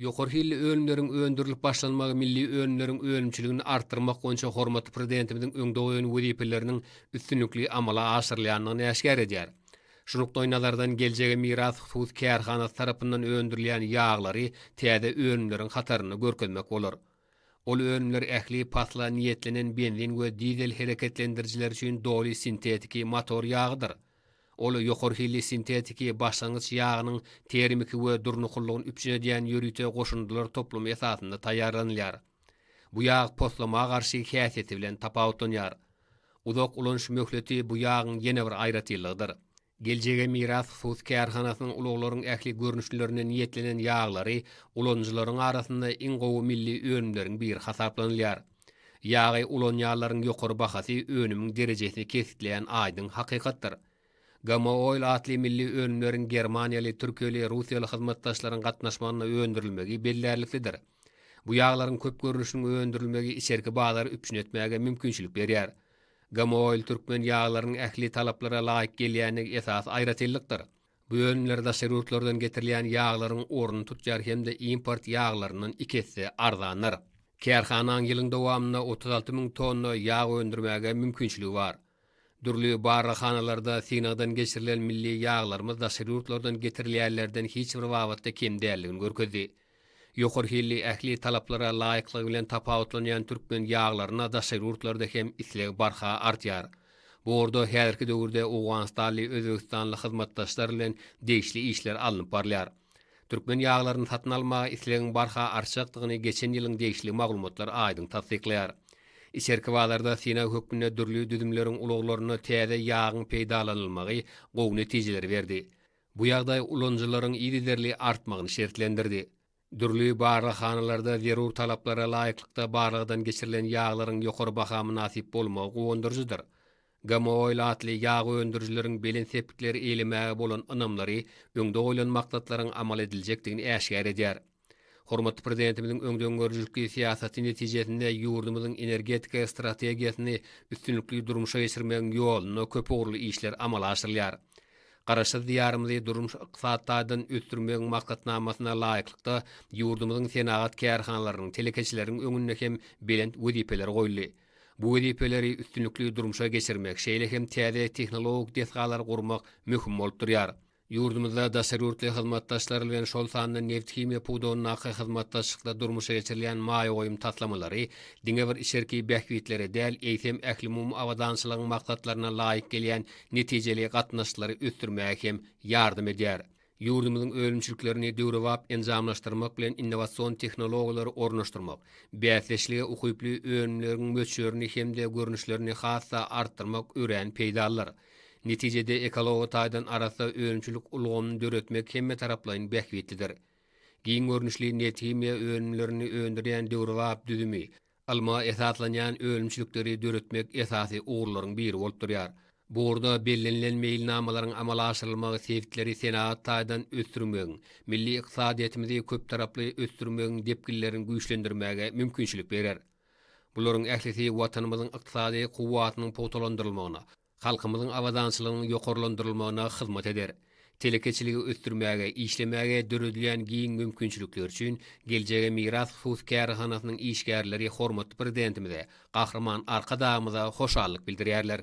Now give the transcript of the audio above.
Ýokary hilli ölümleriň öndürilip başlanmagy milli ölümleriň ölümçiligini artdyrmak boýunça hormatly prezidentimiziň öňde goýan wezipeleriniň üstünlükli amala aşyrylýanyny näşgär edýär. Şunukda oýnalardan geljegi miras husus kärhanasy tarapyndan öndürilýän ýaglary täze ölümleriň hataryny görkezmek bolar. Ol ölümler ähli pasla niýetlenen benzin we dizel hereketlendirjiler üçin doly sintetiki motor ýagydyr. Ol ýokary hilli sintetiki başlangyç ýagynyň termiki we durnukullygyny üpjüne diýen ýörüte goşundylar toplumy esasynda taýýarlanýar. Bu ýag poslama garşy häsiýeti bilen tapawutlanýar. Uzak ulanş möhleti bu ýagyň ýene bir aýratylygdyr. Geljege miras husus kärhanasynyň uluglaryň ähli görnüşlerine niýetlenen ýaglary ulanjylaryň arasynda iň gowy milli önümleriň bir hasaplanýar. Ýagy ulanýarlaryň ýokary bahasy önümiň derejesini kesitleýän aýdyň hakykatdyr. Gama oil atli milli önümlerin Germaniyalı, Türkiýeli, Rusiýaly hyzmatdaşlaryň gatnaşmagyna öndürilmegi bellerliklidir. Bu ýaglaryň köp görnüşiniň öndürilmegi içerki bagdary üpjün etmäge mümkinçilik berýär. Gama oil türkmen ýaglaryň ähli talaplara laýyk gelýäni esas aýratylykdyr. Bu önümlerde şerutlardan getirilýän ýaglaryň ornuny tutýar hemde import ýaglarynyň ikisi arzanyr. Kärhananyň ýylyň dowamynda 36 000 tonna ýag öndürmäge mümkinçiligi bar. Dürli barahanalarda Sinagdan geçirilen milli ýaglarymyz da şerutlardan getirilýärlerden hiç bir wagtda kim däldigini görkezdi. Ýokary hilli ähli talaplara laýyklygy bilen tapawutlanýan türkmen ýaglaryna da şerutlarda hem isleg barha artýar. Bu orada häzirki döwürde Awganistanly, Özbekistanly hyzmatdaşlar bilen degişli işler alınıp barlýar. Türkmen ýaglaryny satyn almaga islegiň barha arçakdygyny geçen ýylyň degişli maglumatlar aýdyň tasdikleýär. İçerki wagtlarda Sina hökmüne dürli düdümleriň uluglaryna täze ýagyň peýdalanylmagy gowy netijeler berdi. Bu ýagdaý ulanjylaryň ýygyderli artmagyny şertlendirdi. Dürli barahanalarda zerur talaplara laýyklykda barlygydan geçirilen ýaglaryň ýokary baha munasip bolmagy gowandyrjydyr. Gama oil atly ýag öndürjileriň belen sepikleri eýlemäge bolan ynamlary öňde goýulan maksatlaryň amal ediljekdigini äşgär edýär. Hormatly prezidentimiziň öňden görjülki siýasaty netijesinde ýurdumyzyň energetika strategiýasyny üstünlükli durmuşa geçirmegiň ýoluny köp uğurly işler amala aşyrylýar. Garaşy diýarymyzy durmuş ykdysadydan ötürmegiň maksatnamasyna laýyklykda ýurdumyzyň senagat kärhanalarynyň telekeçileriň öňüne hem belent wezipeler goýuldy. Bu wezipeleri üstünlükli durmuşa geçirmek şeýle hem täze tehnologik desgalar gurmak möhüm bolup durýar. Ýurdumyzda da şerutly hyzmatdaşlar bilen şol sanyny neft himiýa puwdonuny hyzmatdaşlykda durmuşa geçirilen maýa goýum taslamалary diňe bir içerki bähwitleri däl eýsem ählimum awadançylygyň maksatlaryna laýyk gelýän netijeli gatnaşlary ötürmäge hem ýardym edýär. Ýurdumyzyň ölümçiliklerini döwrewap enzamlaşdyrmak bilen innowasion tehnologiýalary ornaşdyrmak, bäsleşlige ukyply ölümleriň möçürini hemde görnüşlerini hassa artdyrmak ören peýdalar. Netijede ekologi taýdan arasda ölümçilik ulgamyny döretmek hemme taraplaryň bähwitlidir. Giň görnüşli net himiýa ölümlerini öndürýän döwrewap düzümi, alma esaslanýan ölümçilikleri döretmek esasy uğurlaryň biri bolup durýar. Bu orada bellenlen meýilnamalaryň amala aşyrylmagy sebitleri senagat taýdan ösdürmegiň, milli ykdysadyýetimizi köp taraply ösdürmegiň depgillerini güýçlendirmäge mümkinçilik berer. Bularyň ählisi watanymyzyň ykdysady kuwwatynyň potolandyrylmagyna, halkymyzyň awadançylygynyň ýokarlandyrylmagyna hyzmat eder. Telekeçiligi ösdürmäge, işlemäge döredilen giň mümkinçilikler üçin geljege miras husus kärhanasynyň işgärleri hormatly prezidentimize, gahrman arkadamyza hoşallyk bildirýärler.